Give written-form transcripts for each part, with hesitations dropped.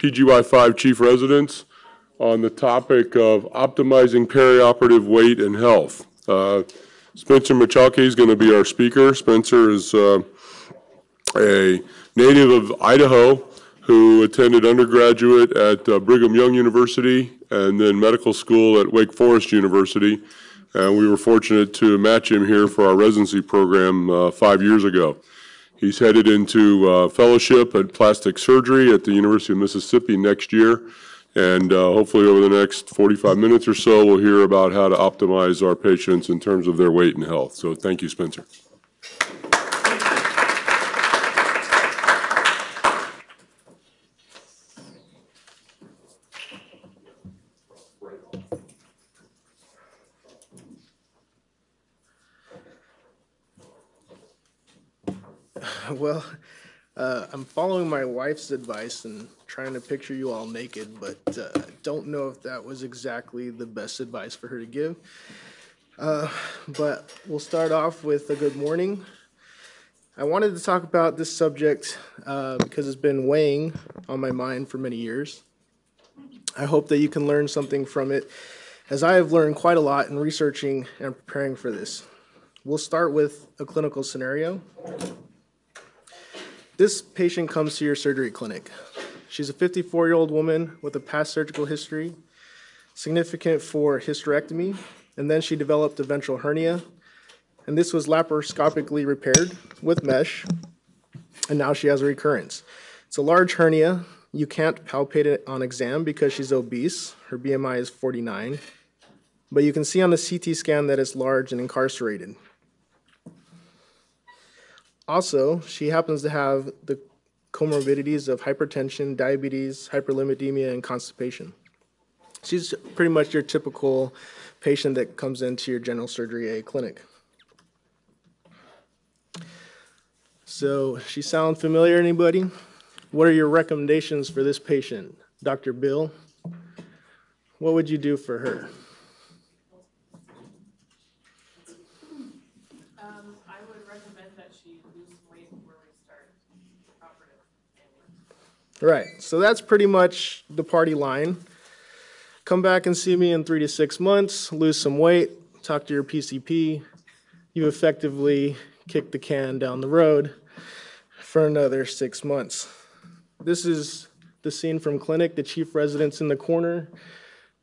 PGY5 chief residents on the topic of optimizing perioperative weight and health. Spencer Michalke is going to be our speaker. Spencer is a native of Idaho who attended undergraduate at Brigham Young University and then medical school at Wake Forest University. And we were fortunate to match him here for our residency program 5 years ago. He's headed into fellowship at plastic surgery at the University of Mississippi next year. And hopefully over the next 45 minutes or so, we'll hear about how to optimize our patients in terms of their weight and health. So thank you, Spencer. Well, I'm following my wife's advice and trying to picture you all naked, but don't know if that was exactly the best advice for her to give. But we'll start off with a good morning. I wanted to talk about this subject because it's been weighing on my mind for many years. I hope that you can learn something from it, as I have learned quite a lot in researching and preparing for this. We'll start with a clinical scenario. This patient comes to your surgery clinic. She's a 54-year-old woman with a past surgical history, significant for hysterectomy, and then she developed a ventral hernia, and this was laparoscopically repaired with mesh, and now she has a recurrence. It's a large hernia. You can't palpate it on exam because she's obese. Her BMI is 49, but you can see on the CT scan that it's large and incarcerated. Also, she happens to have the comorbidities of hypertension, diabetes, hyperlipidemia, and constipation. She's pretty much your typical patient that comes into your general surgery A clinic. So, she sound familiar, anybody? What are your recommendations for this patient? Dr. Bill, what would you do for her? Right, so that's pretty much the party line. Come back and see me in 3 to 6 months, lose some weight, talk to your PCP. You effectively kick the can down the road for another 6 months. This is the scene from clinic, the chief resident's in the corner,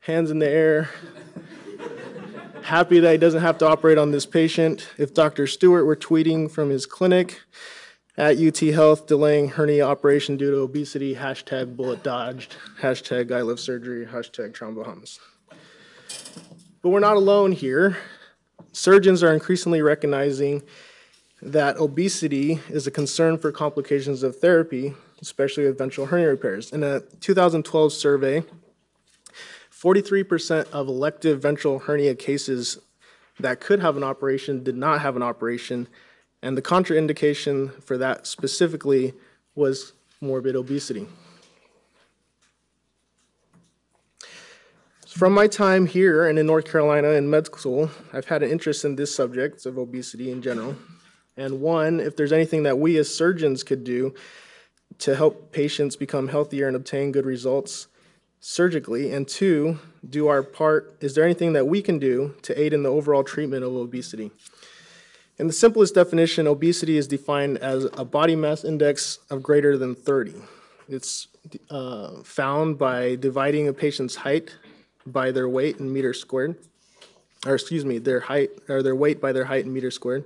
hands in the air, happy that he doesn't have to operate on this patient. If Dr. Stewart were tweeting from his clinic, at UT Health, delaying hernia operation due to obesity, hashtag bullet dodged, hashtag I love surgery, hashtag Trauma Bahamas. But we're not alone here. Surgeons are increasingly recognizing that obesity is a concern for complications of therapy, especially with ventral hernia repairs. In a 2012 survey, 43% of elective ventral hernia cases that could have an operation did not have an operation, and the contraindication for that specifically was morbid obesity. From my time here and in North Carolina in med school, I've had an interest in this subject of obesity in general. And one, if there's anything that we as surgeons could do to help patients become healthier and obtain good results surgically, and two, do our part, is there anything that we can do to aid in the overall treatment of obesity? In the simplest definition, obesity is defined as a body mass index of greater than 30. It's found by dividing a patient's height by their weight in meters squared, or excuse me, their height, or their weight by their height in meters squared.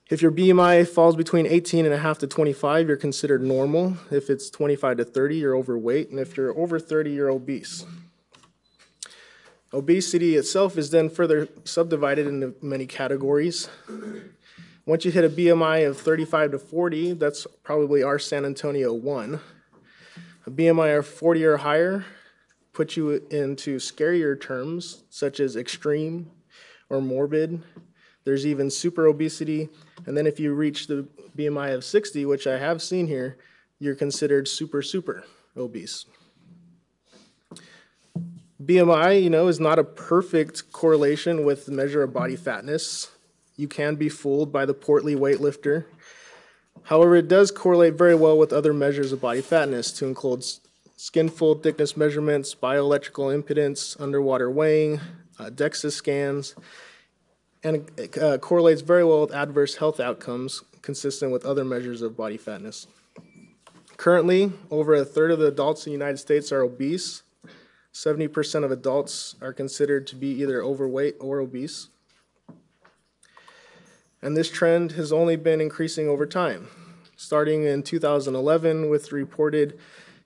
If your BMI falls between 18.5 to 25, you're considered normal. If it's 25 to 30, you're overweight, and if you're over 30, you're obese. Obesity itself is then further subdivided into many categories. Once you hit a BMI of 35 to 40, that's probably our San Antonio 1. A BMI of 40 or higher puts you into scarier terms, such as extreme or morbid. There's even super obesity. And then if you reach the BMI of 60, which I have seen here, you're considered super obese. BMI, is not a perfect correlation with the measure of body fatness. You can be fooled by the portly weightlifter. However, it does correlate very well with other measures of body fatness to skin fold thickness measurements, bioelectrical impedance, underwater weighing, DEXA scans, and it correlates very well with adverse health outcomes consistent with other measures of body fatness. Currently, over a third of the adults in the United States are obese. 70% of adults are considered to be either overweight or obese. And this trend has only been increasing over time. Starting in 2011 with reported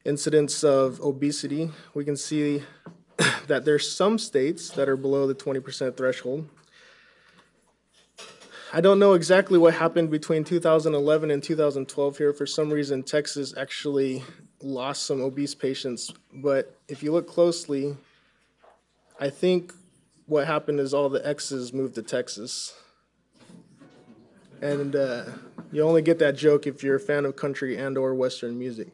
incidence of obesity, we can see that there's some states that are below the 20% threshold. I don't know exactly what happened between 2011 and 2012 here. For some reason, Texas actually lost some obese patients. But if you look closely, I think what happened is all the X's moved to Texas. And you only get that joke if you're a fan of country and or Western music.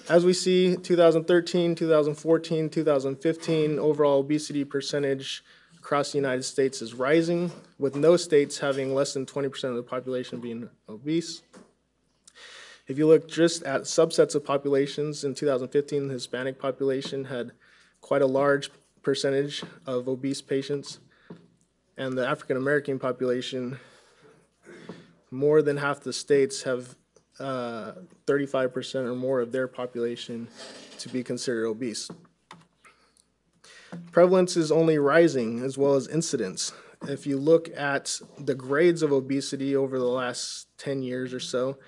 As we see, 2013, 2014, 2015, overall obesity percentage across the United States is rising, with no states having less than 20% of the population being obese. If you look just at subsets of populations, in 2015, the Hispanic population had quite a large percentage of obese patients, and the African American population, more than half the states have 35% or more of their population to be considered obese. Prevalence is only rising, as well as incidence. If you look at the grades of obesity over the last 10 years or so,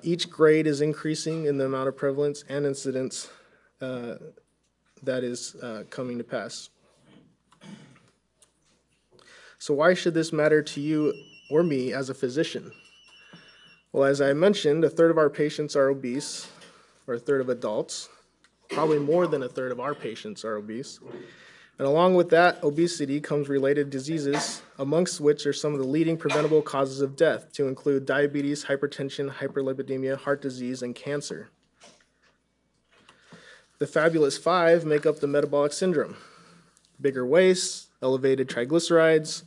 each grade is increasing in the amount of prevalence and incidence that is coming to pass. So why should this matter to you or me as a physician? Well, as I mentioned, a third of our patients are obese, or a third of adults. Probably more than a third of our patients are obese. And along with that obesity comes related diseases, amongst which are some of the leading preventable causes of death, to include diabetes, hypertension, hyperlipidemia, heart disease, and cancer. The fabulous five make up the metabolic syndrome: bigger waist, elevated triglycerides,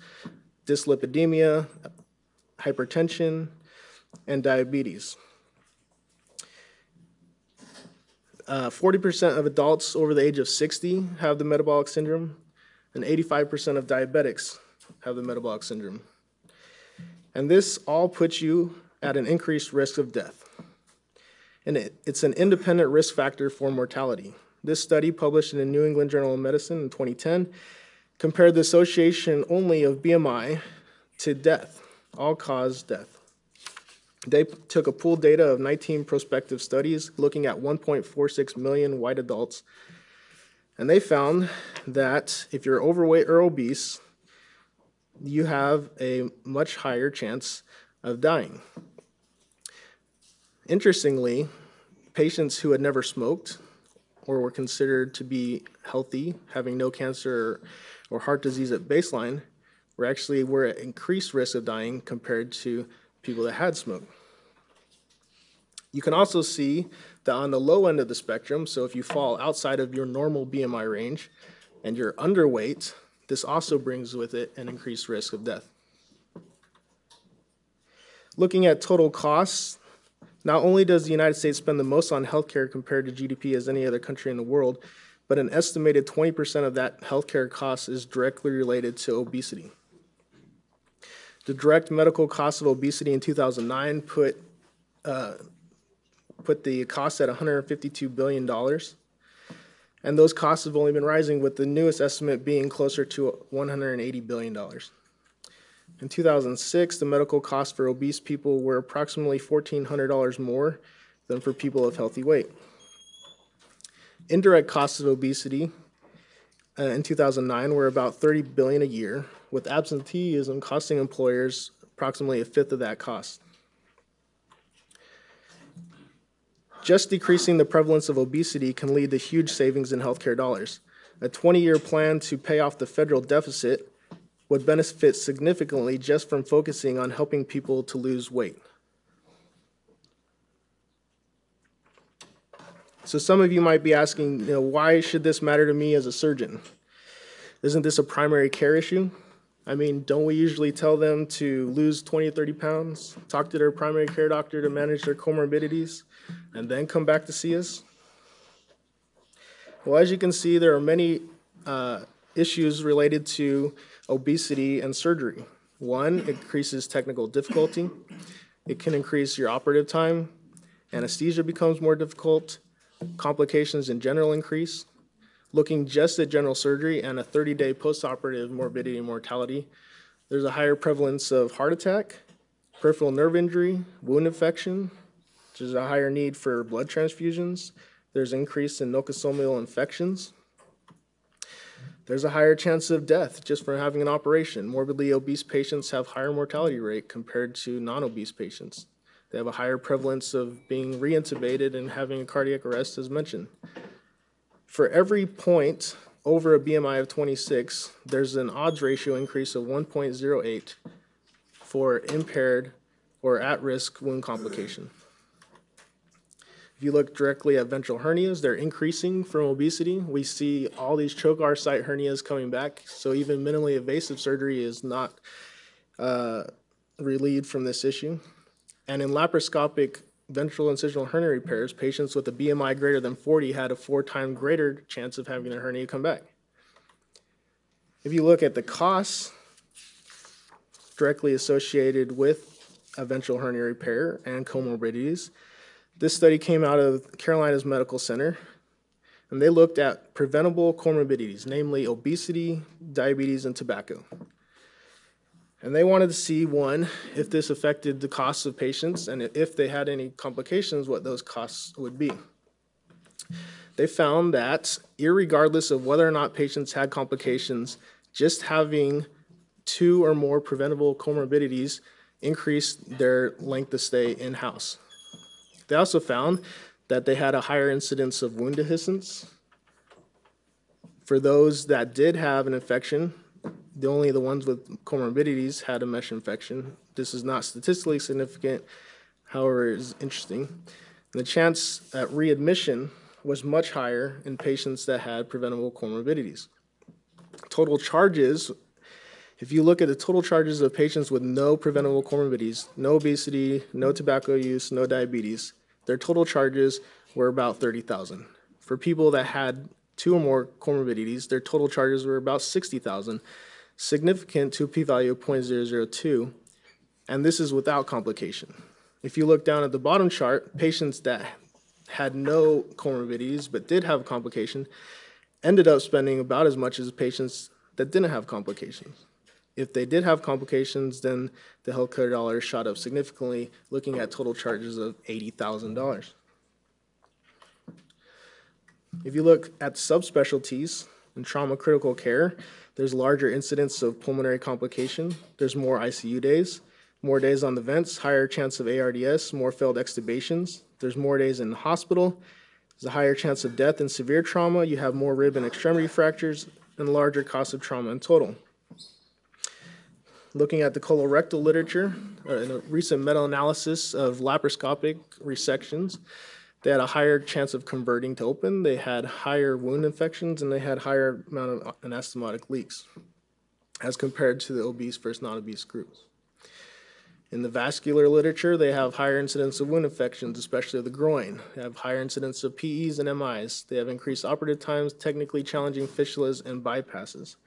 dyslipidemia, hypertension, and diabetes. 40% of adults over the age of 60 have the metabolic syndrome, and 85% of diabetics have the metabolic syndrome. And this all puts you at an increased risk of death. And it's an independent risk factor for mortality. This study, published in the New England Journal of Medicine in 2010, compared the association only of BMI to death, all-cause death. They took a pooled data of 19 prospective studies looking at 1.46 million white adults, and they found that if you're overweight or obese, you have a much higher chance of dying. Interestingly, patients who had never smoked or were considered to be healthy, having no cancer or heart disease at baseline, were at increased risk of dying compared to people that had smoked. You can also see that on the low end of the spectrum, so if you fall outside of your normal BMI range and you're underweight, this also brings with it an increased risk of death. Looking at total costs, not only does the United States spend the most on healthcare compared to GDP as any other country in the world, but an estimated 20% of that healthcare cost is directly related to obesity. The direct medical cost of obesity in 2009 put the cost at $152 billion. And those costs have only been rising, with the newest estimate being closer to $180 billion. In 2006, the medical costs for obese people were approximately $1,400 more than for people of healthy weight. Indirect costs of obesity in 2009 were about $30 billion a year, with absenteeism costing employers approximately a fifth of that cost. Just decreasing the prevalence of obesity can lead to huge savings in healthcare dollars. A 20-year plan to pay off the federal deficit would benefit significantly just from focusing on helping people to lose weight. So some of you might be asking, why should this matter to me as a surgeon? Isn't this a primary care issue? I mean, don't we usually tell them to lose 20 or 30 pounds, talk to their primary care doctor to manage their comorbidities, and then come back to see us? Well, as you can see, there are many issues related to obesity and surgery. One, it increases technical difficulty. It can increase your operative time. Anesthesia becomes more difficult. Complications in general increase. Looking just at general surgery and a 30-day postoperative morbidity and mortality, there's a higher prevalence of heart attack, peripheral nerve injury, wound infection, which is a higher need for blood transfusions. There's increase in nosocomial infections. There's a higher chance of death just from having an operation. Morbidly obese patients have higher mortality rate compared to non-obese patients. They have a higher prevalence of being reintubated and having a cardiac arrest, as mentioned. For every point over a BMI of 26, there's an odds ratio increase of 1.08 for impaired or at-risk wound complication. If you look directly at ventral hernias, they're increasing from obesity. We see all these trocar site hernias coming back, so even minimally invasive surgery is not relieved from this issue. And in laparoscopic ventral incisional hernia repairs, patients with a BMI greater than 40 had a 4-time greater chance of having their hernia come back. If you look at the costs directly associated with a ventral hernia repair and comorbidities, this study came out of Carolinas Medical Center, and they looked at preventable comorbidities, namely obesity, diabetes, and tobacco. And they wanted to see, one, if this affected the costs of patients, and if they had any complications, what those costs would be. They found that, irregardless of whether or not patients had complications, just having 2 or more preventable comorbidities increased their length of stay in-house. They also found that they had a higher incidence of wound dehiscence. For those that did have an infection, only the ones with comorbidities had a mesh infection. This is not statistically significant, however, it is interesting. And the chance at readmission was much higher in patients that had preventable comorbidities. Total charges, if you look at the total charges of patients with no preventable comorbidities, no obesity, no tobacco use, no diabetes, their total charges were about $30,000. For people that had 2 or more comorbidities, their total charges were about $60,000, significant to a p-value of 0.002, and this is without complication. If you look down at the bottom chart, patients that had no comorbidities but did have a complication ended up spending about as much as patients that didn't have complications. If they did have complications, then the healthcare dollars shot up significantly, looking at total charges of $80,000. If you look at subspecialties in trauma critical care, there's larger incidence of pulmonary complication. There's more ICU days, more days on the vents, higher chance of ARDS, more failed extubations. There's more days in the hospital. There's a higher chance of death in severe trauma. You have more rib and extremity fractures and larger cost of trauma in total. Looking at the colorectal literature, in a recent meta-analysis of laparoscopic resections, they had a higher chance of converting to open, they had higher wound infections, and they had higher amount of anastomotic leaks as compared to the obese versus non-obese groups. In the vascular literature, they have higher incidence of wound infections, especially of the groin. They have higher incidence of PEs and MIs. They have increased operative times, technically challenging fistulas, and bypasses.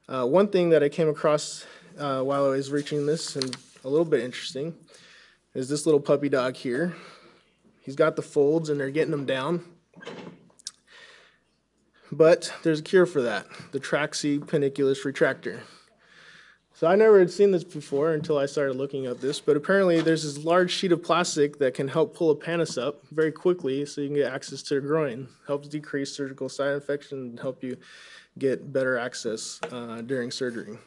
One thing that I came across while I was reaching this, and a little bit interesting, is this little puppy dog here. He's got the folds and they're getting them down. But there's a cure for that, the Traxi Peniculus retractor. So I never had seen this before until I started looking at this, but apparently there's this large sheet of plastic that can help pull a pannus up very quickly so you can get access to the groin. Helps decrease surgical site infection and help you get better access during surgery.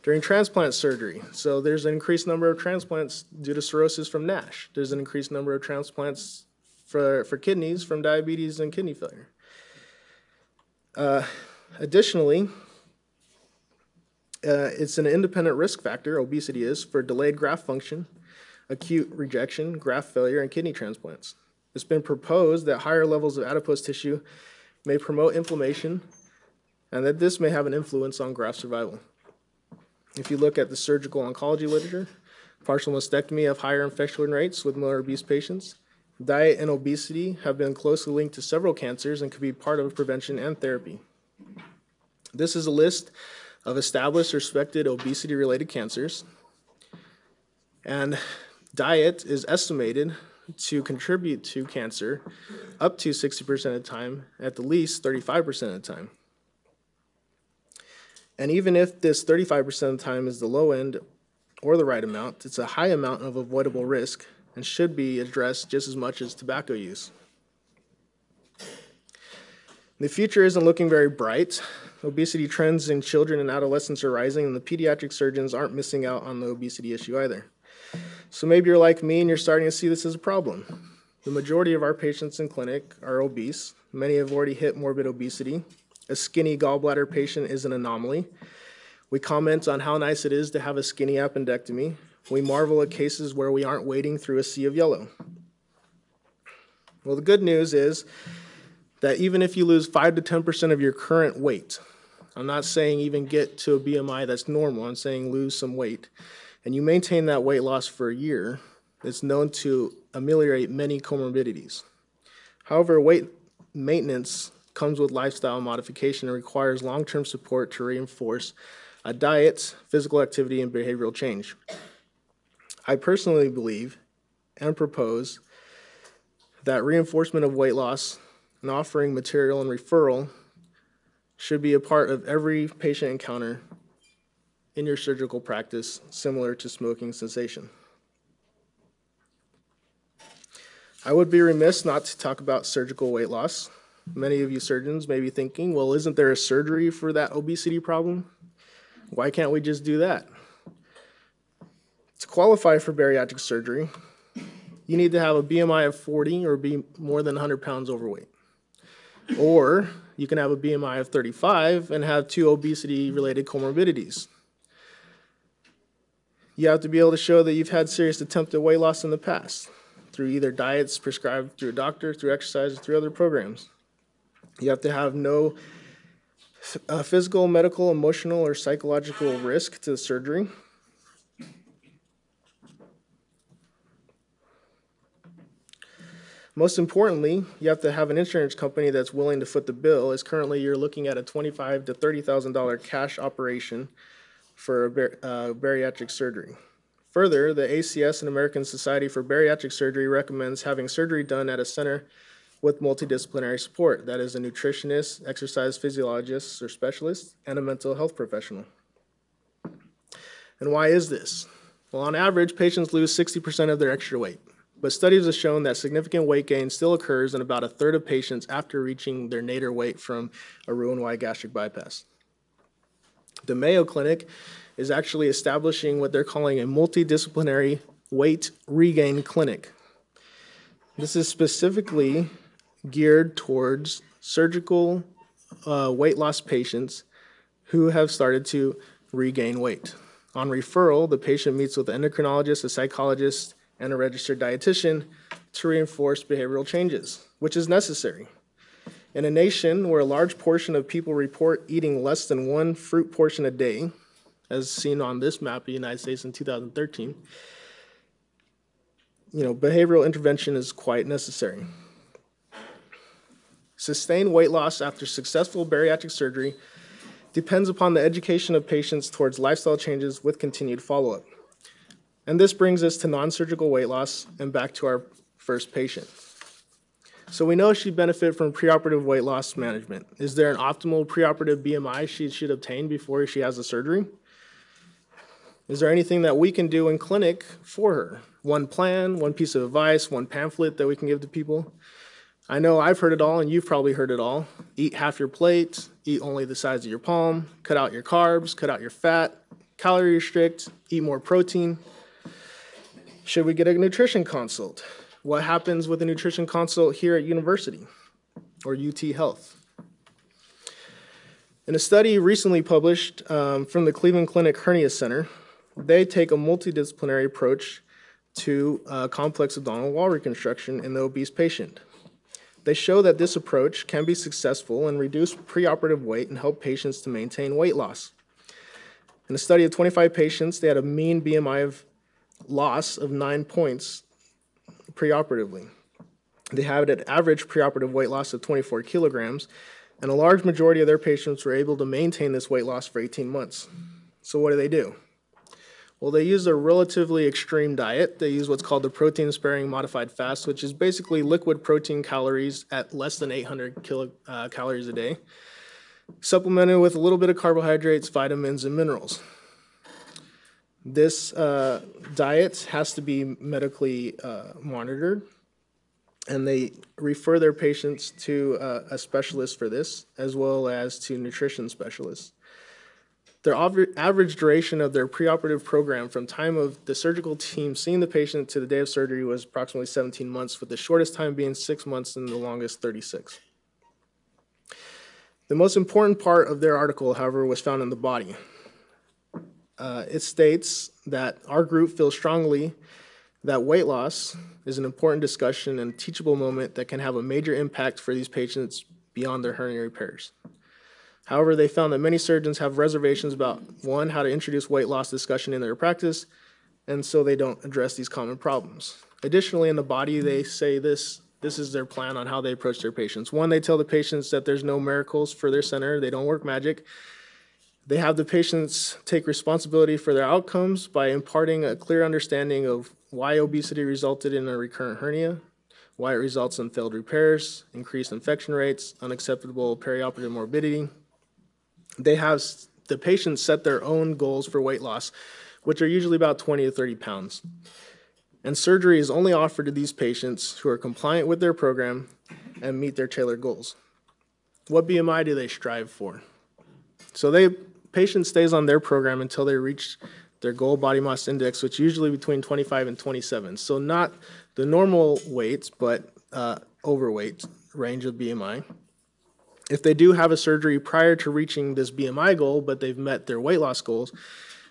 During transplant surgery, so there's an increased number of transplants due to cirrhosis from NASH. There's an increased number of transplants for kidneys from diabetes and kidney failure. Additionally, it's an independent risk factor, obesity is, for delayed graft function, acute rejection, graft failure, and kidney transplants. It's been proposed that higher levels of adipose tissue may promote inflammation and that this may have an influence on graft survival. If you look at the surgical oncology literature, partial mastectomy have higher infection rates with more obese patients. Diet and obesity have been closely linked to several cancers and could be part of prevention and therapy. This is a list of established or suspected obesity-related cancers, and diet is estimated to contribute to cancer up to 60% of the time, at the least 35% of the time. And even if this 35% of the time is the low end or the right amount, it's a high amount of avoidable risk and should be addressed just as much as tobacco use. The future isn't looking very bright. Obesity trends in children and adolescents are rising, and the pediatric surgeons aren't missing out on the obesity issue either. So maybe you're like me and you're starting to see this as a problem. The majority of our patients in clinic are obese. Many have already hit morbid obesity. A skinny gallbladder patient is an anomaly. We comment on how nice it is to have a skinny appendectomy. We marvel at cases where we aren't wading through a sea of yellow. Well, the good news is that even if you lose 5 to 10% of your current weight, I'm not saying even get to a BMI that's normal, I'm saying lose some weight, and you maintain that weight loss for a year, it's known to ameliorate many comorbidities. However, weight maintenance comes with lifestyle modification and requires long-term support to reinforce a diet, physical activity, and behavioral change. I personally believe and propose that reinforcement of weight loss and offering material and referral should be a part of every patient encounter in your surgical practice, similar to smoking cessation. I would be remiss not to talk about surgical weight loss. Many of you surgeons may be thinking, well, isn't there a surgery for that obesity problem? Why can't we just do that? To qualify for bariatric surgery, you need to have a BMI of 40 or be more than 100 pounds overweight. Or you can have a BMI of 35 and have 2 obesity-related comorbidities. You have to be able to show that you've had serious attempted weight loss in the past through either diets prescribed through a doctor, through exercise, or through other programs. You have to have no physical, medical, emotional, or psychological risk to the surgery. Most importantly, you have to have an insurance company that's willing to foot the bill, as currently you're looking at a $25,000 to $30,000 cash operation for a bariatric surgery. Further, the ACS and American Society for Bariatric Surgery recommends having surgery done at a center with multidisciplinary support, that is a nutritionist, exercise physiologist or specialist, and a mental health professional. And why is this? Well, on average, patients lose 60% of their extra weight, but studies have shown that significant weight gain still occurs in about a third of patients after reaching their nadir weight from a Roux-en-Y gastric bypass. The Mayo Clinic is actually establishing what they're calling a multidisciplinary weight regain clinic. This is specifically geared towards surgical weight loss patients who have started to regain weight. On referral, the patient meets with an endocrinologist, a psychologist, and a registered dietitian to reinforce behavioral changes, which is necessary. In a nation where a large portion of people report eating less than 1 fruit portion a day, as seen on this map of the United States in 2013, behavioral intervention is quite necessary. Sustained weight loss after successful bariatric surgery depends upon the education of patients towards lifestyle changes with continued follow-up. And this brings us to non-surgical weight loss and back to our first patient. So we know she benefit from preoperative weight loss management. Is there an optimal preoperative BMI she should obtain before she has the surgery? Is there anything that we can do in clinic for her? One plan, one piece of advice, one pamphlet that we can give to people? I know I've heard it all, and you've probably heard it all. Eat half your plate, eat only the size of your palm, cut out your carbs, cut out your fat, calorie restrict, eat more protein. Should we get a nutrition consult? What happens with a nutrition consult here at university or UT Health? In a study recently published from the Cleveland Clinic Hernia Center, they take a multidisciplinary approach to complex abdominal wall reconstruction in the obese patient. They show that this approach can be successful and reduce preoperative weight and help patients to maintain weight loss. In a study of 25 patients, they had a mean BMI of loss of 9 points preoperatively. They had an average preoperative weight loss of 24 kilograms, and a large majority of their patients were able to maintain this weight loss for 18 months. So what do? Well, they use a relatively extreme diet. They use what's called the protein-sparing modified fast, which is basically liquid protein calories at less than 800 calories a day, supplemented with a little bit of carbohydrates, vitamins, and minerals. This diet has to be medically monitored, and they refer their patients to a specialist for this, as well as to nutrition specialists. Their average duration of their preoperative program from time of the surgical team seeing the patient to the day of surgery was approximately 17 months, with the shortest time being 6 months and the longest 36. The most important part of their article, however, was found in the body. It states that our group feels strongly that weight loss is an important discussion and teachable moment that can have a major impact for these patients beyond their hernia repairs. However, they found that many surgeons have reservations about, one, how to introduce weight loss discussion in their practice, and so they don't address these common problems. Additionally, in the body, they say this is their plan on how they approach their patients. One, they tell the patients that there's no miracles for their center. They don't work magic. They have the patients take responsibility for their outcomes by imparting a clear understanding of why obesity resulted in a recurrent hernia, why it results in failed repairs, increased infection rates, unacceptable perioperative morbidity. They have the patients set their own goals for weight loss, which are usually about 20 to 30 pounds. And surgery is only offered to these patients who are compliant with their program and meet their tailored goals. What BMI do they strive for? So patient stays on their program until they reach their goal body mass index, which is usually between 25 and 27. So not the normal weights, but overweight range of BMI. If they do have a surgery prior to reaching this BMI goal, but they've met their weight loss goals,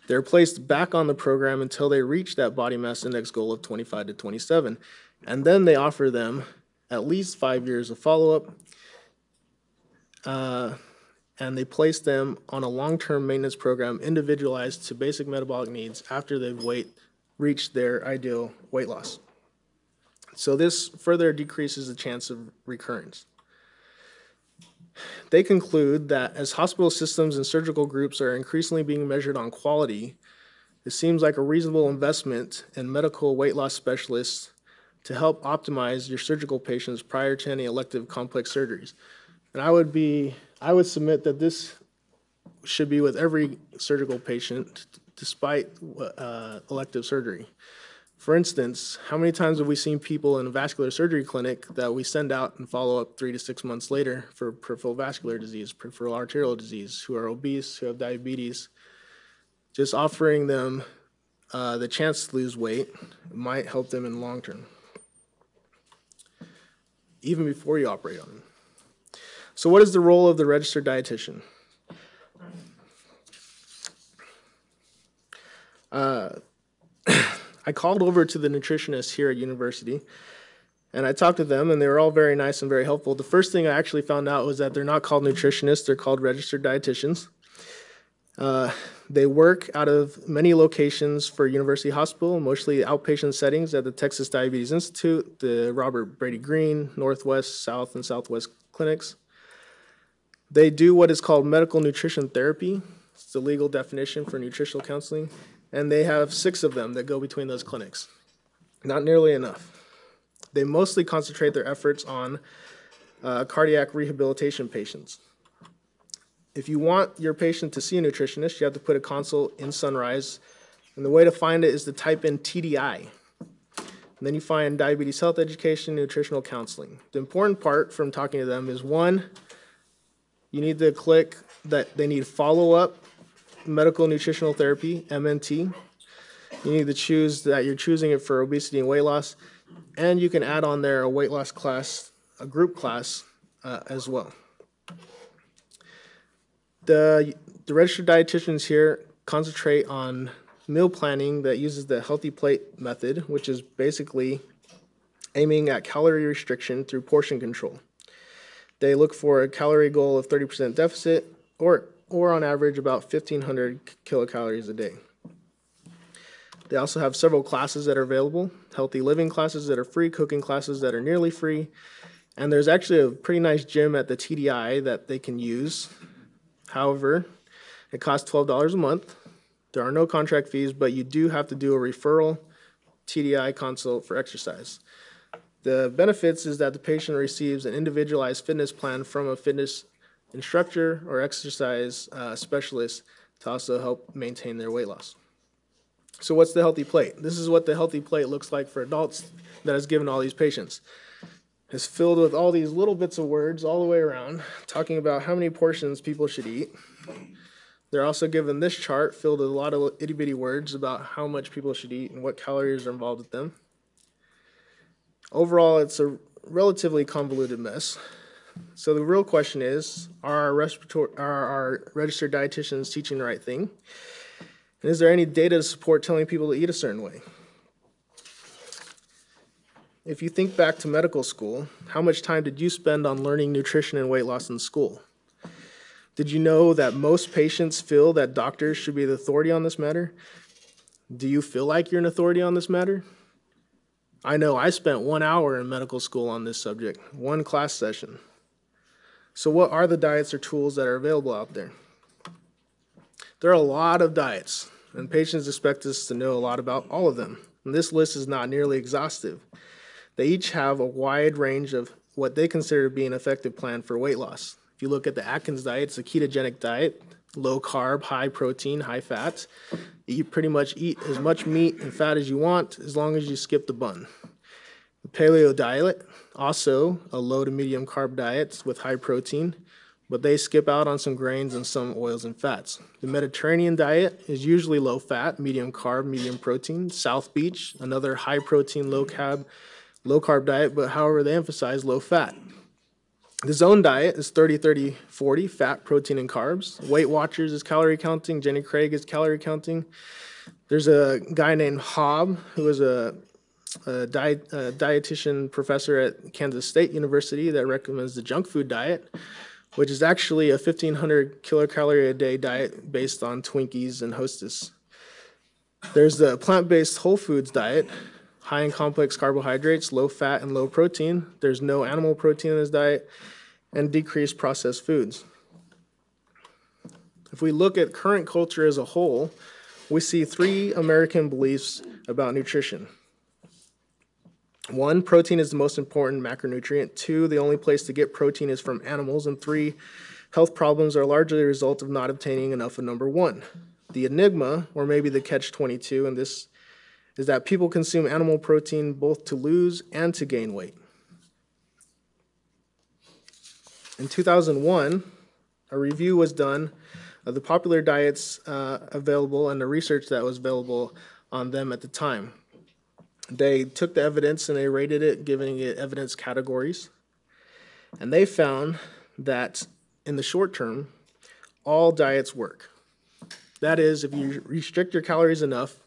they're placed back on the program until they reach that body mass index goal of 25 to 27. And then they offer them at least 5 years of follow-up, and they place them on a long-term maintenance program individualized to basic metabolic needs after they've reached their ideal weight loss. So this further decreases the chance of recurrence. They conclude that as hospital systems and surgical groups are increasingly being measured on quality, it seems like a reasonable investment in medical weight loss specialists to help optimize your surgical patients prior to any elective complex surgeries. And I would submit that this should be with every surgical patient despite elective surgery. For instance, how many times have we seen people in a vascular surgery clinic that we send out and follow up 3 to 6 months later for peripheral vascular disease, peripheral arterial disease, who are obese, who have diabetes? Just offering them the chance to lose weight might help them in the long term, even before you operate on them. So what is the role of the registered dietitian? I called over to the nutritionists here at university, and I talked to them, and they were all very nice and very helpful. The first thing I actually found out was that they're not called nutritionists, they're called registered dietitians. They work out of many locations for University Hospital, mostly outpatient settings at the Texas Diabetes Institute, the Robert Brady Green, Northwest, South, and Southwest clinics. They do what is called medical nutrition therapy. It's the legal definition for nutritional counseling. And they have 6 of them that go between those clinics. Not nearly enough. They mostly concentrate their efforts on cardiac rehabilitation patients. If you want your patient to see a nutritionist, you have to put a consult in Sunrise. And the way to find it is to type in TDI. And then you find diabetes health education, nutritional counseling. The important part from talking to them is, one, you need to click that they need follow-up medical nutritional therapy, MNT. You need to choose that you're choosing it for obesity and weight loss, and you can add on there a weight loss class, a group class as well. The registered dietitians here concentrate on meal planning that uses the healthy plate method, which is basically aiming at calorie restriction through portion control. They look for a calorie goal of 30% deficit or on average about 1,500 kilocalories a day. They also have several classes that are available, healthy living classes that are free, cooking classes that are nearly free, and there's actually a pretty nice gym at the TDI that they can use. However, it costs $12 a month. There are no contract fees, but you do have to do a referral TDI consult for exercise. The benefits is that the patient receives an individualized fitness plan from a fitness instructor or exercise specialist to also help maintain their weight loss. So what's the healthy plate? This is what the healthy plate looks like for adults that is given to all these patients. It's filled with all these little bits of words all the way around, talking about how many portions people should eat. They're also given this chart filled with a lot of itty-bitty words about how much people should eat and what calories are involved with them. Overall, it's a relatively convoluted mess. So the real question is, are our registered dietitians teaching the right thing? And is there any data to support telling people to eat a certain way? If you think back to medical school, how much time did you spend on learning nutrition and weight loss in school? Did you know that most patients feel that doctors should be the authority on this matter? Do you feel like you're an authority on this matter? I know I spent 1 hour in medical school on this subject, one class session. So what are the diets or tools that are available out there? There are a lot of diets, and patients expect us to know a lot about all of them. And this list is not nearly exhaustive. They each have a wide range of what they consider to be an effective plan for weight loss. If you look at the Atkins diet, it's a ketogenic diet, low carb, high protein, high fat. You pretty much eat as much meat and fat as you want as long as you skip the bun. The paleo diet, also a low to medium carb diet with high protein, but they skip out on some grains and some oils and fats. The Mediterranean diet is usually low fat, medium carb, medium protein. South Beach, another high protein, low carb diet, but however they emphasize low fat. The Zone diet is 30-30-40, fat, protein, and carbs. Weight Watchers is calorie counting. Jenny Craig is calorie counting. There's a guy named Hobb who is a dietitian professor at Kansas State University that recommends the junk food diet, which is actually a 1,500 kilocalorie a day diet based on Twinkies and Hostess. There's the plant-based whole foods diet, high in complex carbohydrates, low fat, and low protein. There's no animal protein in this diet, and decreased processed foods. If we look at current culture as a whole, we see 3 American beliefs about nutrition. 1, protein is the most important macronutrient. 2, the only place to get protein is from animals. And 3, health problems are largely a result of not obtaining enough of number 1. The enigma, or maybe the catch-22 in this, is that people consume animal protein both to lose and to gain weight. In 2001, a review was done of the popular diets available and the research that was available on them at the time. They took the evidence and they rated it, giving it evidence categories. And they found that in the short term, all diets work. That is, if you restrict your calories enough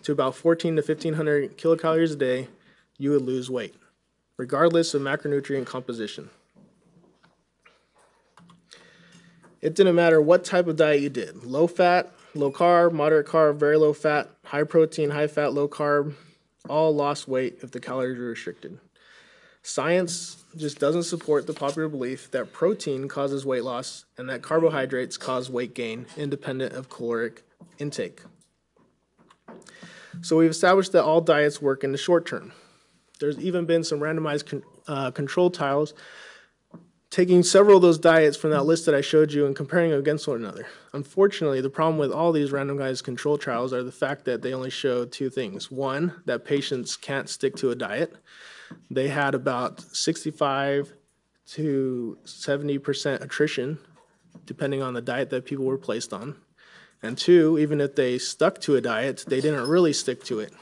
to about 1,400 to 1,500 kilocalories a day, you would lose weight, regardless of macronutrient composition. It didn't matter what type of diet you did. Low fat, low carb, moderate carb, very low fat, high protein, high fat, low carb, all lost weight if the calories were restricted. Science just doesn't support the popular belief that protein causes weight loss and that carbohydrates cause weight gain independent of caloric intake. So we've established that all diets work in the short term. There's even been some randomized control trials taking several of those diets from that list that I showed you and comparing them against one another. Unfortunately, the problem with all these randomized control trials are the fact that they only show 2 things. 1, that patients can't stick to a diet. They had about 65 to 70% attrition, depending on the diet that people were placed on. And 2, even if they stuck to a diet, they didn't really stick to it.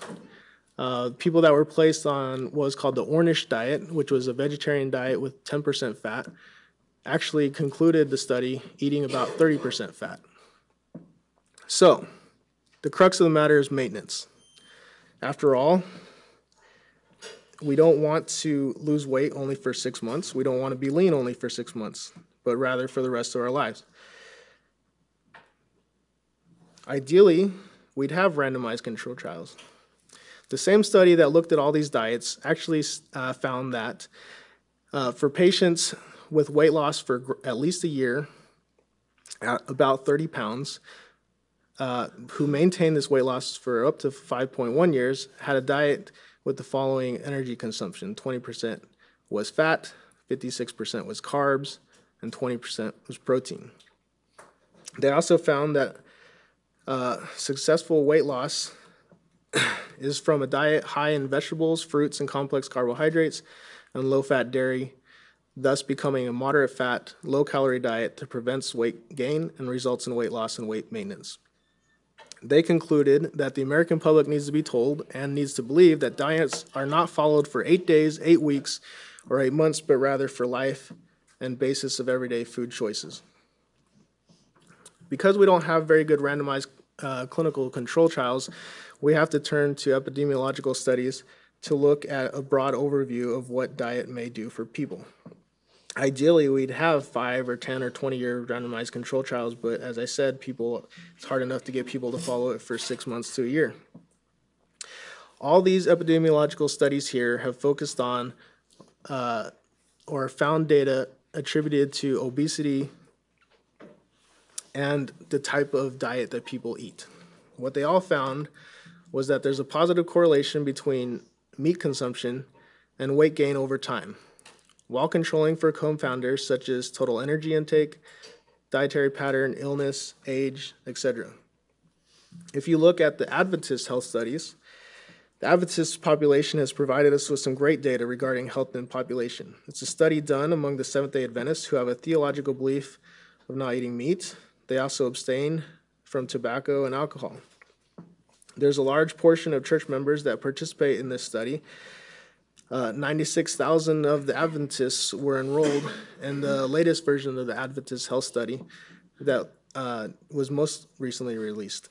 People that were placed on what was called the Ornish diet, which was a vegetarian diet with 10% fat, actually concluded the study eating about 30% fat. So, the crux of the matter is maintenance. After all, we don't want to lose weight only for 6 months. We don't want to be lean only for 6 months, but rather for the rest of our lives. Ideally, we'd have randomized control trials. The same study that looked at all these diets actually found that for patients with weight loss for at least a year, at about 30 pounds, who maintained this weight loss for up to 5.1 years, had a diet with the following energy consumption. 20% was fat, 56% was carbs, and 20% was protein. They also found that successful weight loss is from a diet high in vegetables, fruits, and complex carbohydrates, and low-fat dairy, thus becoming a moderate fat, low-calorie diet that prevents weight gain and results in weight loss and weight maintenance. They concluded that the American public needs to be told and needs to believe that diets are not followed for 8 days, 8 weeks, or 8 months, but rather for life and basis of everyday food choices. Because we don't have very good randomized clinical control trials, we have to turn to epidemiological studies to look at a broad overview of what diet may do for people. Ideally, we'd have 5 or 10 or 20-year randomized control trials, but as I said, it's hard enough to get people to follow it for 6 months to a year. All these epidemiological studies here have focused on or found data attributed to obesity and the type of diet that people eat. What they all found was that there's a positive correlation between meat consumption and weight gain over time, while controlling for confounders such as total energy intake, dietary pattern, illness, age, etc. If you look at the Adventist health studies, the Adventist population has provided us with some great data regarding health in population. It's a study done among the Seventh-day Adventists who have a theological belief of not eating meat. They also abstain from tobacco and alcohol. There's a large portion of church members that participate in this study. 96,000 of the Adventists were enrolled in the latest version of the Adventist Health Study that was most recently released.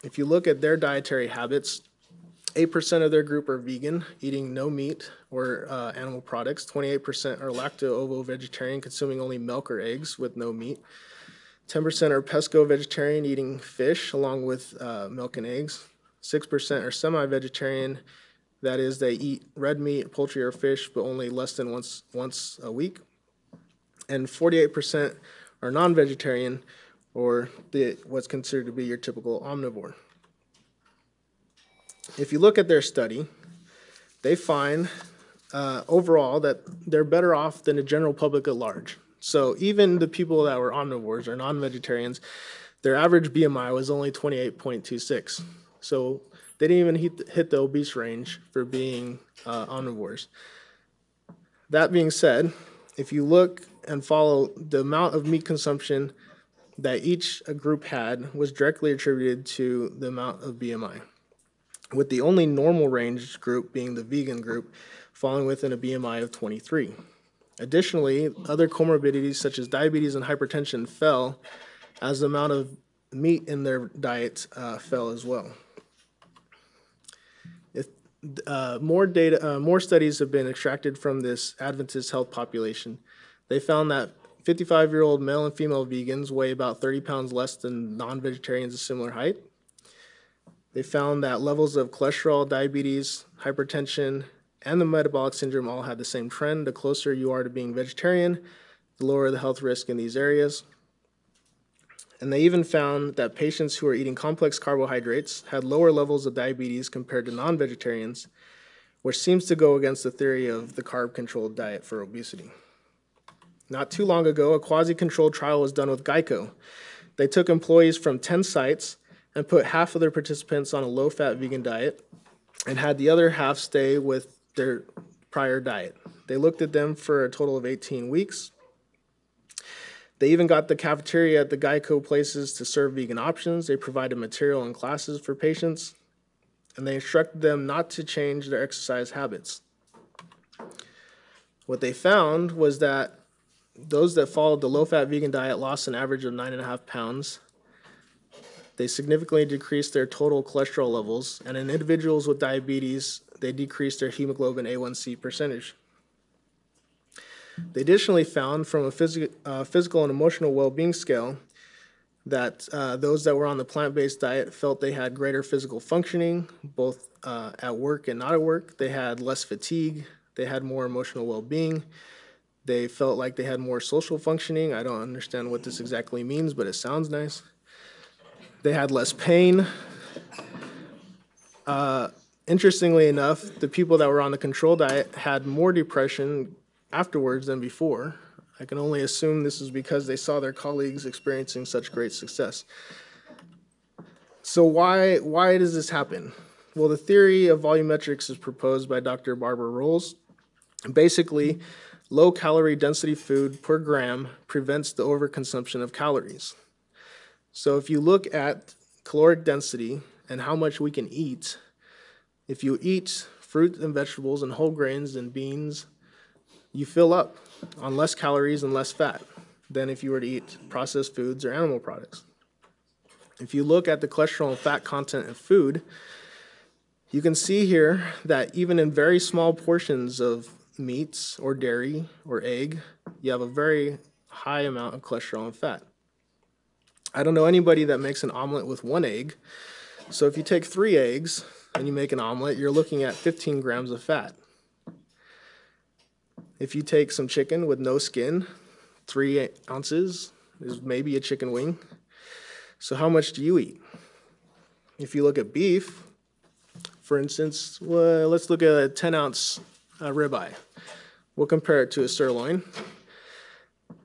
If you look at their dietary habits, 8% of their group are vegan, eating no meat or animal products. 28% are lacto-ovo-vegetarian, consuming only milk or eggs with no meat. 10% are pesco-vegetarian, eating fish along with milk and eggs. 6% are semi-vegetarian, that is, they eat red meat, poultry, or fish, but only less than once a week. And 48% are non-vegetarian, or what's considered to be your typical omnivore. If you look at their study, they find overall that they're better off than the general public at large. So even the people that were omnivores or non-vegetarians, their average BMI was only 28.26. So they didn't even hit the obese range for being omnivores. That being said, if you look and follow the amount of meat consumption that each group had was directly attributed to the amount of BMI, with the only normal range group being the vegan group, falling within a BMI of 23. Additionally, other comorbidities such as diabetes and hypertension fell as the amount of meat in their diet fell as well. More studies have been extracted from this Adventist health population. They found that 55-year-old male and female vegans weigh about 30 pounds less than non-vegetarians of similar height. They found that levels of cholesterol, diabetes, hypertension, and the metabolic syndrome all had the same trend. The closer you are to being vegetarian, the lower the health risk in these areas. And they even found that patients who are eating complex carbohydrates had lower levels of diabetes compared to non-vegetarians, which seems to go against the theory of the carb-controlled diet for obesity. Not too long ago, a quasi-controlled trial was done with Geico. They took employees from 10 sites and put half of their participants on a low-fat vegan diet and had the other half stay with their prior diet. They looked at them for a total of 18 weeks. They even got the cafeteria at the Geico places to serve vegan options. They provided material and classes for patients, and they instructed them not to change their exercise habits. What they found was that those that followed the low-fat vegan diet lost an average of 9.5 pounds. They significantly decreased their total cholesterol levels, and in individuals with diabetes, they decreased their hemoglobin A1C percentage. They additionally found from a physical and emotional well-being scale that those that were on the plant-based diet felt they had greater physical functioning, both at work and not at work. They had less fatigue. They had more emotional well-being. They felt like they had more social functioning. I don't understand what this exactly means, but it sounds nice. They had less pain. Interestingly enough, the people that were on the control diet had more depression afterwards than before. I can only assume this is because they saw their colleagues experiencing such great success. So why does this happen? Well, the theory of volumetrics is proposed by Dr. Barbara Rolls. Basically, low calorie density food per gram prevents the overconsumption of calories. So if you look at caloric density and how much we can eat, if you eat fruit and vegetables and whole grains and beans, you fill up on less calories and less fat than if you were to eat processed foods or animal products. If you look at the cholesterol and fat content of food, you can see here that even in very small portions of meats or dairy or egg, you have a very high amount of cholesterol and fat. I don't know anybody that makes an omelet with one egg. So if you take 3 eggs and you make an omelet, you're looking at 15 grams of fat. If you take some chicken with no skin, 3 ounces is maybe a chicken wing. So how much do you eat? If you look at beef, for instance, well, let's look at a 10-ounce ribeye. We'll compare it to a sirloin.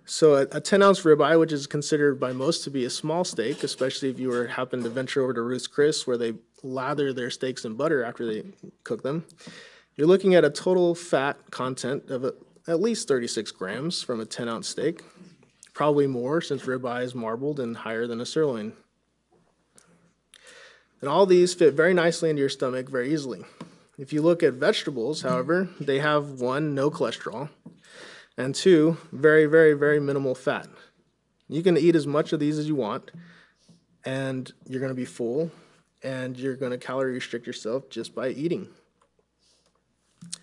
So a 10-ounce ribeye, which is considered by most to be a small steak, especially if you happen to venture over to Ruth's Chris, where they lather their steaks in butter after they cook them, you're looking at a total fat content of at least 36 grams from a 10-ounce steak, probably more since ribeye is marbled and higher than a sirloin. And all these fit very nicely into your stomach very easily. If you look at vegetables, however, they have 1, no cholesterol, and 2, very, very, very minimal fat. You can eat as much of these as you want, and you're going to be full, and you're going to calorie restrict yourself just by eating.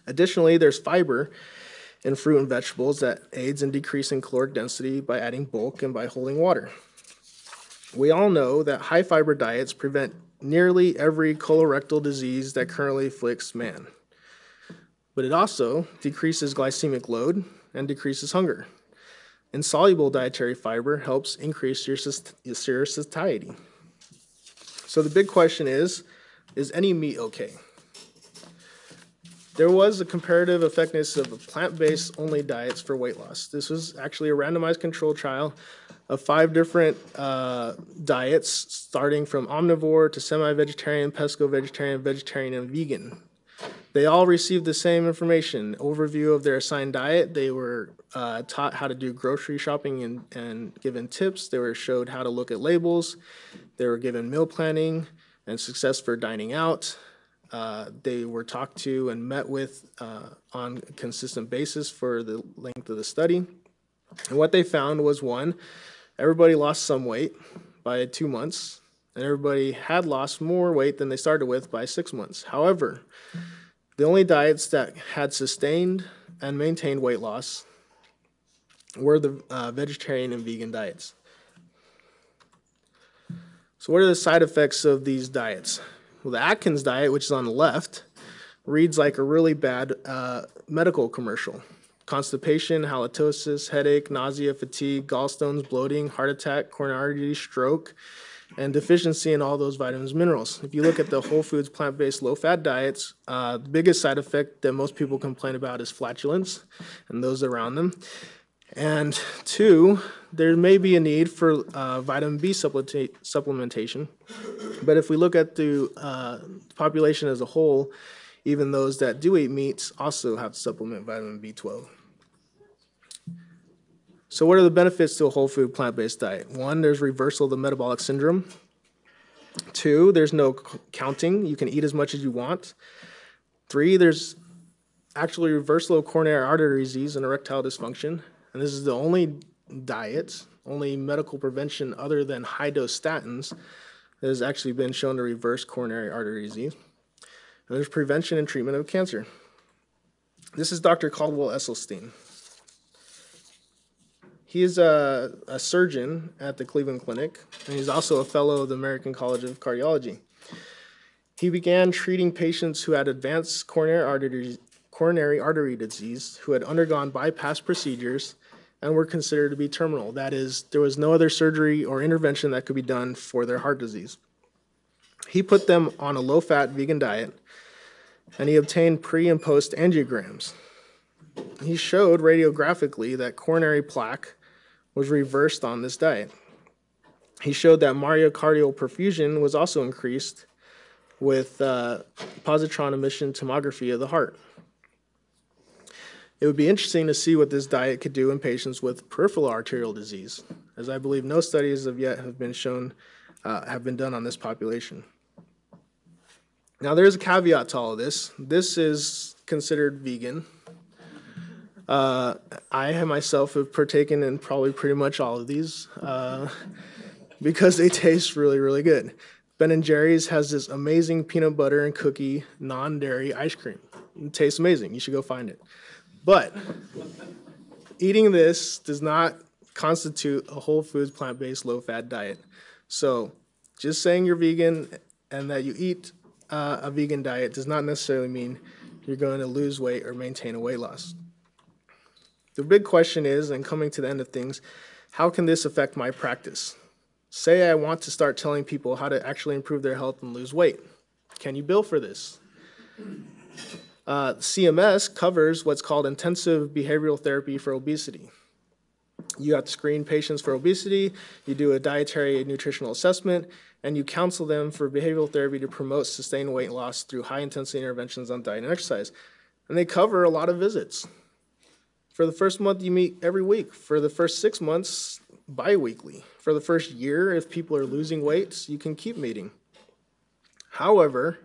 Additionally, there's fiber in fruit and vegetables that aids in decreasing caloric density by adding bulk and by holding water. We all know that high fiber diets prevent nearly every colorectal disease that currently afflicts man. But it also decreases glycemic load and decreases hunger. Insoluble dietary fiber helps increase your satiety. So the big question is any meat okay? There was a comparative effectiveness of plant-based only diets for weight loss. This was actually a randomized controlled trial of 5 different diets, starting from omnivore to semi-vegetarian, pesco-vegetarian, vegetarian, and vegan. They all received the same information, overview of their assigned diet. They were taught how to do grocery shopping and given tips. They were showed how to look at labels. They were given meal planning and success for dining out. They were talked to and met with on a consistent basis for the length of the study. And what they found was, 1, everybody lost some weight by 2 months, and everybody had lost more weight than they started with by 6 months. However, the only diets that had sustained and maintained weight loss were the vegetarian and vegan diets. So what are the side effects of these diets? Well, the Atkins diet, which is on the left, reads like a really bad medical commercial. Constipation, halitosis, headache, nausea, fatigue, gallstones, bloating, heart attack, coronary artery, stroke, and deficiency in all those vitamins and minerals. If you look at the whole foods, plant-based, low-fat diets, the biggest side effect that most people complain about is flatulence and those around them. And 2, there may be a need for vitamin B supplementation. But if we look at the population as a whole, even those that do eat meats also have to supplement vitamin B12. So what are the benefits to a whole food plant-based diet? 1, there's reversal of the metabolic syndrome. 2, there's no counting. You can eat as much as you want. 3, there's actually reversal of coronary artery disease and erectile dysfunction. And this is the only diet, only medical prevention other than high-dose statins that has actually been shown to reverse coronary artery disease. And there's prevention and treatment of cancer. This is Dr. Caldwell Esselstyn. He is a surgeon at the Cleveland Clinic, and he's also a fellow of the American College of Cardiology. He began treating patients who had advanced coronary artery disease, who had undergone bypass procedures and were considered to be terminal. That is, there was no other surgery or intervention that could be done for their heart disease. He put them on a low-fat vegan diet, and he obtained pre- and post-angiograms. He showed radiographically that coronary plaque was reversed on this diet. He showed that myocardial perfusion was also increased with positron emission tomography of the heart. It would be interesting to see what this diet could do in patients with peripheral arterial disease, as I believe no studies have yet have been done on this population. Now, there's a caveat to all of this. This is considered vegan. I myself have partaken in probably pretty much all of these because they taste really, really good. Ben & Jerry's has this amazing peanut butter and cookie non-dairy ice cream. It tastes amazing. You should go find it. But eating this does not constitute a whole foods, plant-based, low-fat diet. So just saying you're vegan and that you eat a vegan diet does not necessarily mean you're going to lose weight or maintain a weight loss. The big question is, and coming to the end of things, how can this affect my practice? Say I want to start telling people how to actually improve their health and lose weight. Can you bill for this? CMS covers what's called intensive behavioral therapy for obesity. You have to screen patients for obesity, you do a dietary and nutritional assessment, and you counsel them for behavioral therapy to promote sustained weight loss through high-intensity interventions on diet and exercise. And they cover a lot of visits. For the first month, you meet every week. For the first 6 months, bi-weekly. For the first year, if people are losing weight, you can keep meeting. However,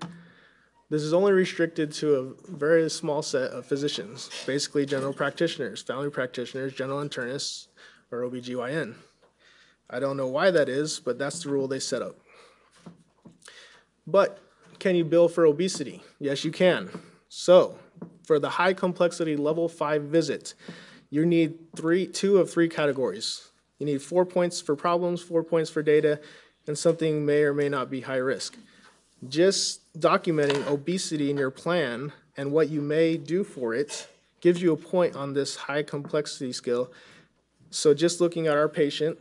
this is only restricted to a very small set of physicians, basically general practitioners, family practitioners, general internists, or OBGYN. I don't know why that is, but that's the rule they set up. But can you bill for obesity? Yes, you can. So, for the high complexity level 5 visit, you need two of three categories. You need 4 points for problems, 4 points for data, and something may or may not be high risk. Just documenting obesity in your plan and what you may do for it gives you a point on this high complexity scale. So just looking at our patient,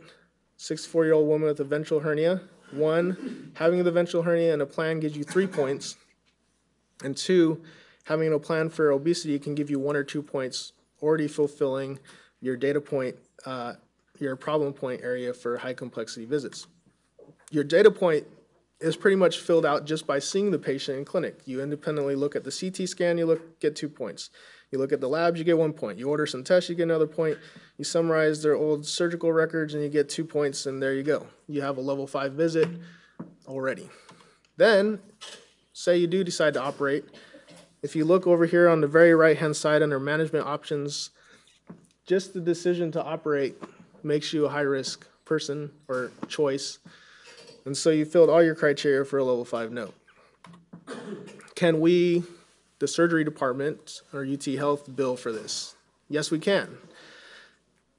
64-year-old woman with a ventral hernia, 1, having the ventral hernia and a plan gives you 3 points, and 2, having a plan for obesity can give you 1 or 2 points, already fulfilling your data point, your problem point area for high complexity visits. Your data point is pretty much filled out just by seeing the patient in clinic. You independently look at the CT scan, get 2 points. You look at the labs, you get 1 point. You order some tests, you get another point. You summarize their old surgical records and you get 2 points, and there you go. You have a level 5 visit already. Then, say you do decide to operate. If you look over here on the very right-hand side under management options, just the decision to operate makes you a high-risk person or choice. And so you filled all your criteria for a level 5 note. Can we, the surgery department or UT Health, bill for this? Yes, we can.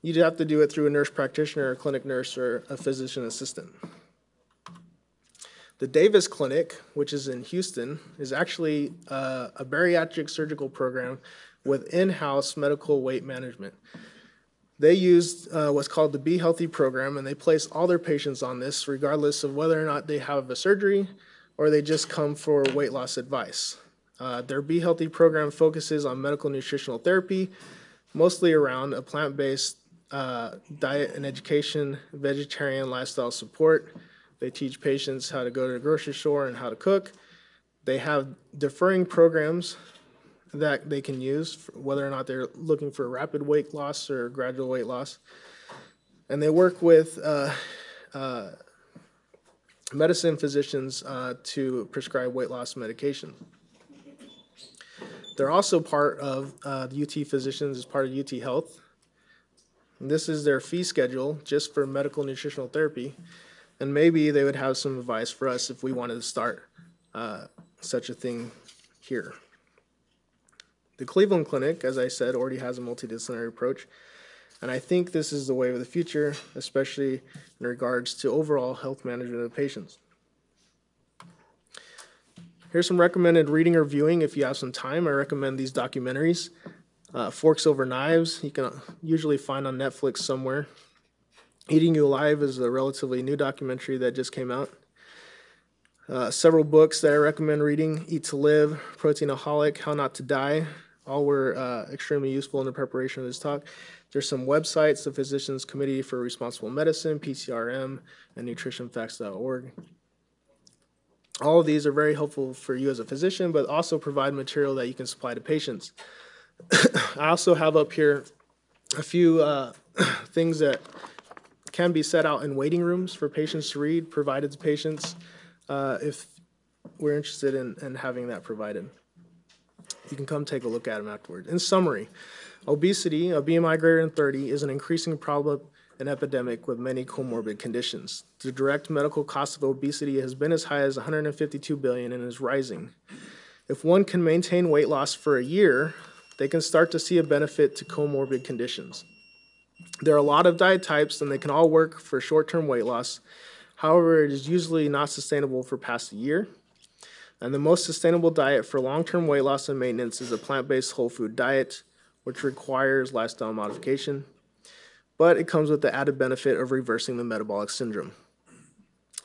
You'd have to do it through a nurse practitioner, a clinic nurse, or a physician assistant. The Davis Clinic, which is in Houston, is actually a bariatric surgical program with in-house medical weight management. They used what's called the Be Healthy program, and they place all their patients on this regardless of whether or not they have a surgery or they just come for weight loss advice. Their Be Healthy program focuses on medical nutritional therapy, mostly around a plant-based diet and education, vegetarian lifestyle support. They teach patients how to go to the grocery store and how to cook. They have deferring programs that they can use, whether or not they're looking for rapid weight loss or gradual weight loss. And they work with medicine physicians to prescribe weight loss medication. They're also part of the UT physicians as part of UT Health. And this is their fee schedule just for medical nutritional therapy. And maybe they would have some advice for us if we wanted to start such a thing here. The Cleveland Clinic, as I said, already has a multidisciplinary approach, and I think this is the way of the future, especially in regards to overall health management of patients. Here's some recommended reading or viewing if you have some time. I recommend these documentaries. Forks Over Knives, you can usually find on Netflix somewhere. Eating You Alive is a relatively new documentary that just came out. Several books that I recommend reading: Eat to Live, Proteinaholic, How Not to Die. All were extremely useful in the preparation of this talk. There's some websites: the Physicians Committee for Responsible Medicine, PCRM, and nutritionfacts.org. All of these are very helpful for you as a physician, but also provide material that you can supply to patients. I also have up here a few things that can be set out in waiting rooms for patients to read, provided to patients if we're interested in having that provided. You can come take a look at them afterward. In summary, obesity, a BMI greater than 30, is an increasing problem and epidemic with many comorbid conditions. The direct medical cost of obesity has been as high as $152 billion and is rising. If one can maintain weight loss for a year, they can start to see a benefit to comorbid conditions. There are a lot of diet types, and they can all work for short-term weight loss. However, it is usually not sustainable for past a year. And the most sustainable diet for long-term weight loss and maintenance is a plant-based whole food diet, which requires lifestyle modification, but it comes with the added benefit of reversing the metabolic syndrome.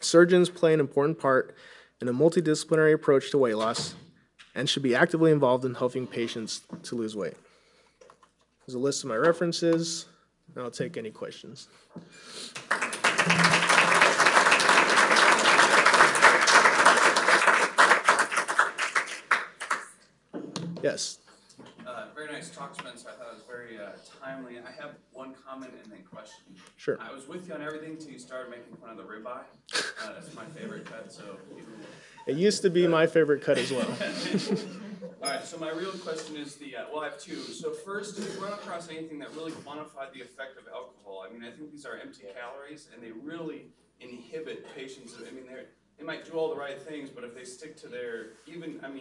Surgeons play an important part in a multidisciplinary approach to weight loss and should be actively involved in helping patients to lose weight. There's a list of my references, and I'll take any questions. Yes. Very nice talk, Spencer. I thought it was very timely. I have one comment and then question. Sure. I was with you on everything until you started making fun of the ribeye. That's my favorite cut, so. It used to be my favorite cut as well. All right, so my real question is well, I have two. So first, have you run across anything that really quantified the effect of alcohol? I mean, I think these are empty calories, and they really inhibit patients. I mean, they might do all the right things, but if they stick to their,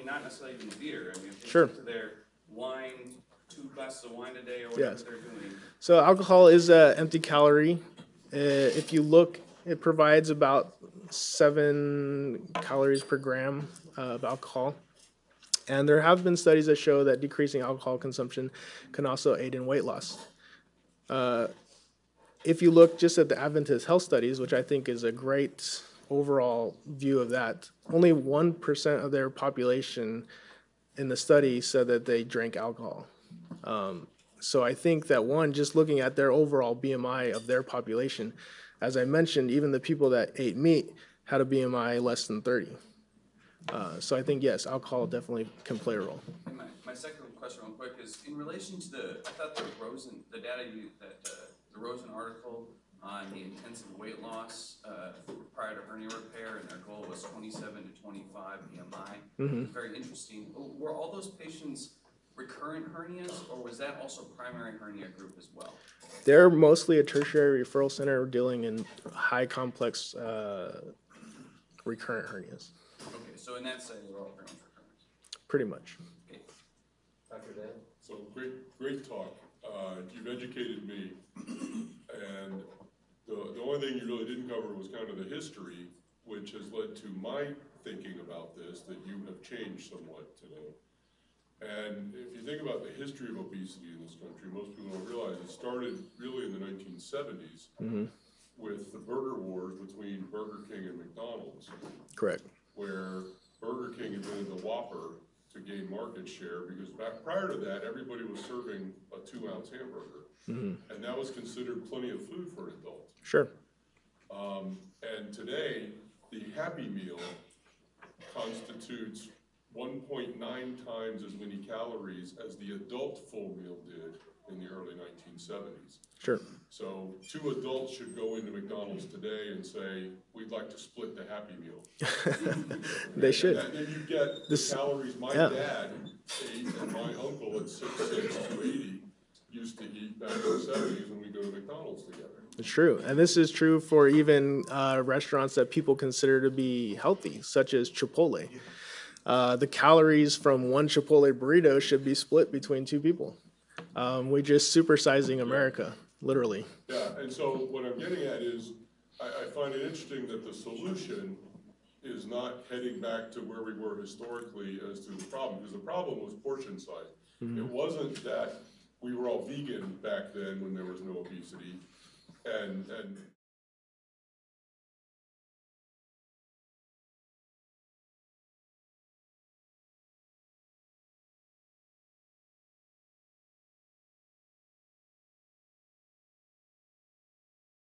not necessarily even beer, if they stick to their wine, 2 glasses of wine a day or whatever they're doing. So alcohol is an empty calorie. If you look, it provides about 7 calories per gram of alcohol. And there have been studies that show that decreasing alcohol consumption can also aid in weight loss. If you look just at the Adventist health studies, which I think is a great overall view of that, only 1% of their population in the study said that they drank alcohol. So I think that just looking at their overall BMI of their population, as I mentioned, even the people that ate meat had a BMI less than 30. So I think, yes, alcohol definitely can play a role. And my second question real quick is in relation to I thought the Rosen article on the intensive weight loss prior to hernia repair, and their goal was 27 to 25 BMI. It was very interesting. Were all those patients recurrent hernias, or was that also primary hernia group as well? They're mostly a tertiary referral center dealing in high complex recurrent hernias. Okay, so in that setting, they're all pretty much recurrent. Pretty much. Okay. Dr. Dan? So great talk. You've educated me, and the only thing you really didn't cover was kind of the history, which has led to my thinking about this, that you have changed somewhat today. And if you think about the history of obesity in this country, most people don't realize it started really in the 1970s with the burger wars between Burger King and McDonald's. Correct. Where Burger King invented the Whopper to gain market share, because prior to that, everybody was serving a 2-ounce hamburger. And that was considered plenty of food for an adult. Sure. And today, the Happy Meal constitutes 1.9 times as many calories as the adult full meal did in the early 1970s. Sure. So 2 adults should go into McDonald's today and say, we'd like to split the Happy Meal. They should. And then you get the calories my dad ate and my uncle at 6'6" to 80 used to eat back in the 70s when we go to McDonald's together. It's true. And this is true for even restaurants that people consider to be healthy, such as Chipotle. The calories from one Chipotle burrito should be split between two people. We're just supersizing America, literally. Yeah, and so what I'm getting at is, I find it interesting that the solution is not heading back to where we were historically as to the problem, because the problem was portion size. It wasn't that we were all vegan back then when there was no obesity, and